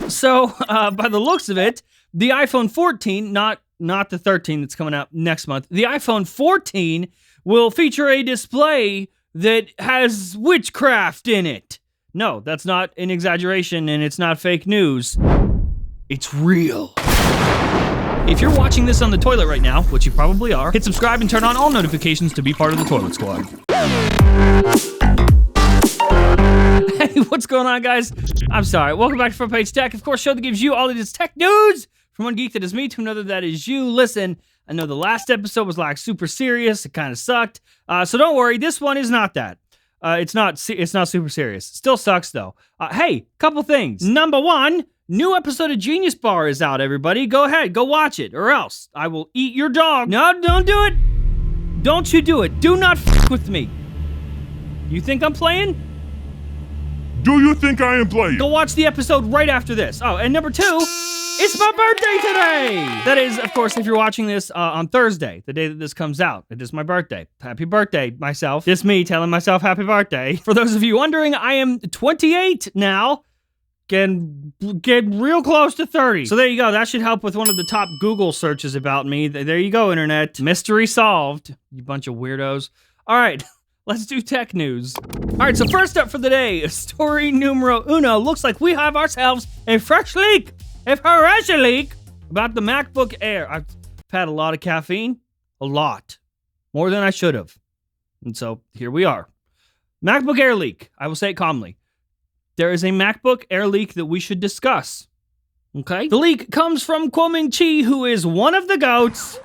So, by the looks of it, the iPhone 14, not the 13 that's coming out next month, the iPhone 14 will feature a display that has witchcraft in it. No, that's not an exaggeration, and it's not fake news. It's real. If you're watching this on the toilet right now, which you probably are, hit subscribe and turn on all notifications to be part of the Toilet Squad. Hey, what's going on, guys? I'm sorry. Welcome back to Front Page Tech. Of course, show that gives you all of this tech news from one geek that is me to another that is you. Listen, I know the last episode was like super serious. It kind of sucked. So don't worry. This one is not that. It's not super serious. Still sucks though. Hey, couple things. Number one, new episode of Genius Bar is out, everybody. Go ahead, go watch it, or else I will eat your dog. No, don't do it. Don't you do it. Do not f with me. You think I'm playing? Do you think I am playing? Go watch the episode right after this. Oh, and number two, it's my birthday today. That is, of course, if you're watching this on Thursday, the day that this comes out. It is my birthday. Happy birthday, myself. Just me telling myself happy birthday. For those of you wondering, I am 28 now. Getting real close to 30. So there you go. That should help with one of the top Google searches about me. There you go, internet. Mystery solved. You bunch of weirdos. All right. Let's do tech news. All right, so first up for the day, story numero uno. Looks like we have ourselves a fresh leak, a fresh leak about the MacBook Air. I've had a lot of caffeine, a lot, more than I should have. And so here we are. MacBook Air leak. I will say it calmly. There is a MacBook Air leak that we should discuss. Okay? The leak comes from Chi, who is one of the GOATs.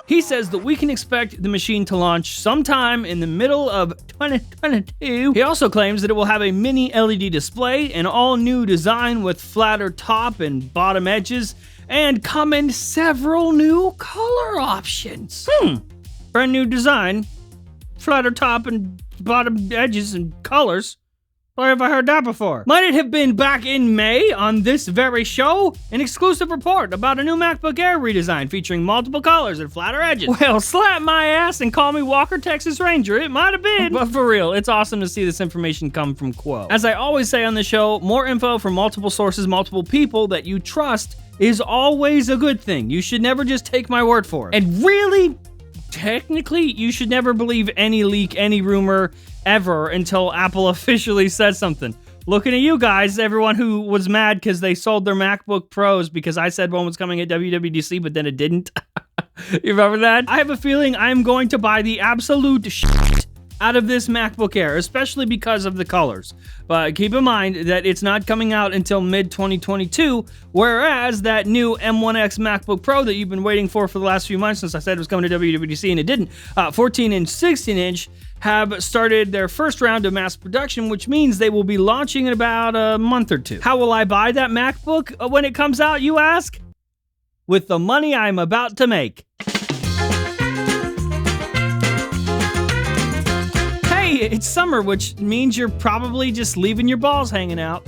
He says that we can expect the machine to launch sometime in the middle of 2022. He also claims that it will have a mini LED display, an all-new design with flatter top and bottom edges, and come in several new color options. Brand new design, flatter top and bottom edges and colors. Where have I heard that before? Might it have been back in May on this very show? An exclusive report about a new MacBook Air redesign featuring multiple colors and flatter edges. Well, slap my ass and call me Walker, Texas Ranger. It might have been. But for real, it's awesome to see this information come from Quo. As I always say on the show, more info from multiple sources, multiple people that you trust is always a good thing. You should never just take my word for it. And really, technically, you should never believe any leak, any rumor, ever until Apple officially says something. Looking at you guys, everyone who was mad because they sold their MacBook Pros because I said one was coming at WWDC, but then it didn't. You remember that? I have a feeling I'm going to buy the absolute shit out of this MacBook Air, especially because of the colors. But keep in mind that it's not coming out until mid-2022, whereas that new M1X MacBook Pro that you've been waiting for the last few months since I said it was coming to WWDC and it didn't, 14 and 16 inch, have started their first round of mass production, which means they will be launching in about a month or two. How will I buy that MacBook when it comes out, you ask? With the money I'm about to make. Hey, it's summer, which means you're probably just leaving your balls hanging out.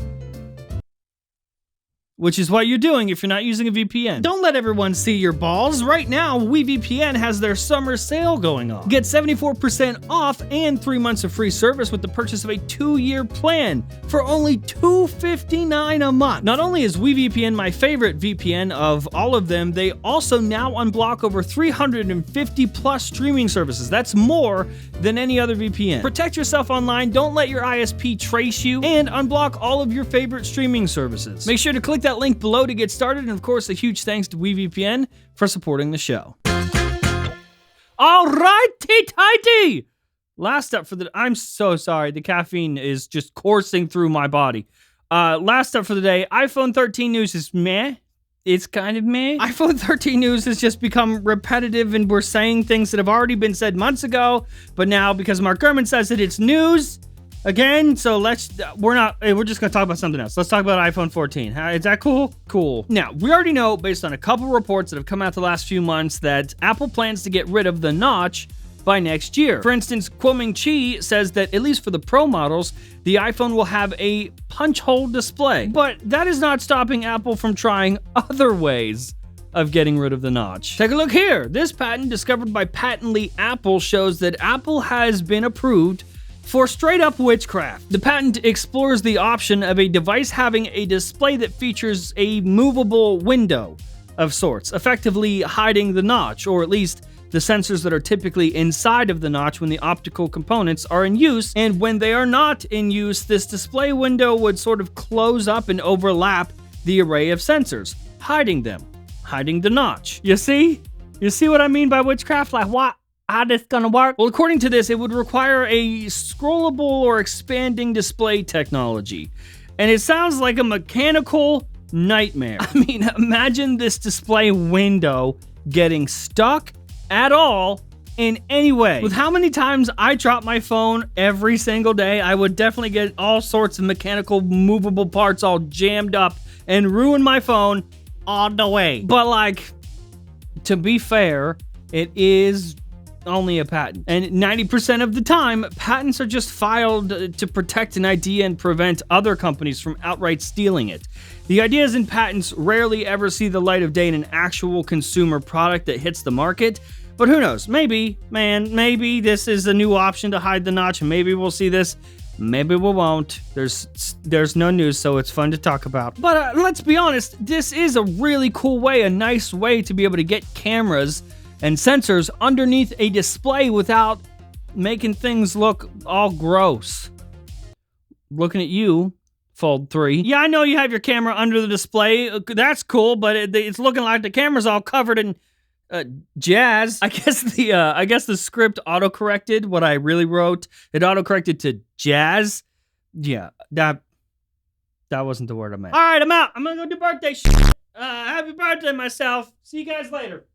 Which is what you're doing if you're not using a VPN. Don't let everyone see your balls. Right now, WeVPN has their summer sale going on. Get 74% off and 3 months of free service with the purchase of a 2-year plan for only $259 a month. Not only is WeVPN my favorite VPN of all of them, they also now unblock over 350 plus streaming services. That's more than any other VPN. Protect yourself online, don't let your ISP trace you, and unblock all of your favorite streaming services. Make sure to click that link below to get started, and of course a huge thanks to WeVPN for supporting the show. Alrighty tighty! Last up for the... I'm so sorry, the caffeine is just coursing through my body. Last up for the day, iPhone 13 news is meh. It's kind of meh. iPhone 13 news has just become repetitive, and we're saying things that have already been said months ago, but now because Mark Gurman says that it's news again, so we're just gonna talk about something else. Let's talk about iPhone 14. Is that cool? Cool. Now, we already know, based on a couple reports that have come out the last few months, that Apple plans to get rid of the notch by next year. For instance, Chi says that, at least for the Pro models, the iPhone will have a punch hole display. But that is not stopping Apple from trying other ways of getting rid of the notch. Take a look here. This patent, discovered by Patently Apple, shows that Apple has been approved for straight up witchcraft. The patent explores the option of a device having a display that features a movable window of sorts, effectively hiding the notch, or at least the sensors that are typically inside of the notch when the optical components are in use. And when they are not in use, this display window would sort of close up and overlap the array of sensors, hiding them, hiding the notch. You see? You see what I mean by witchcraft? Like, what? How this gonna work? Well, according to this, it would require a scrollable or expanding display technology. And it sounds like a mechanical nightmare. I mean, imagine this display window getting stuck at all in any way. With how many times I drop my phone every single day, I would definitely get all sorts of mechanical movable parts all jammed up and ruin my phone all the way. But like, to be fair, it is only a patent. And 90% of the time, patents are just filed to protect an idea and prevent other companies from outright stealing it. The ideas in patents rarely ever see the light of day in an actual consumer product that hits the market. But who knows? Maybe, man, maybe this is a new option to hide the notch, and maybe we'll see this. Maybe we won't. There's no news, so it's fun to talk about. But let's be honest, this is a really cool way, a nice way to be able to get cameras and sensors underneath a display without making things look all gross. Looking at you, Fold 3. Yeah, I know you have your camera under the display. That's cool, but it's looking like the camera's all covered in jazz. I guess the script autocorrected what I really wrote. It autocorrected to jazz. Yeah, that wasn't the word I meant. All right, I'm out. I'm gonna go do birthday shit. Happy birthday, myself. See you guys later.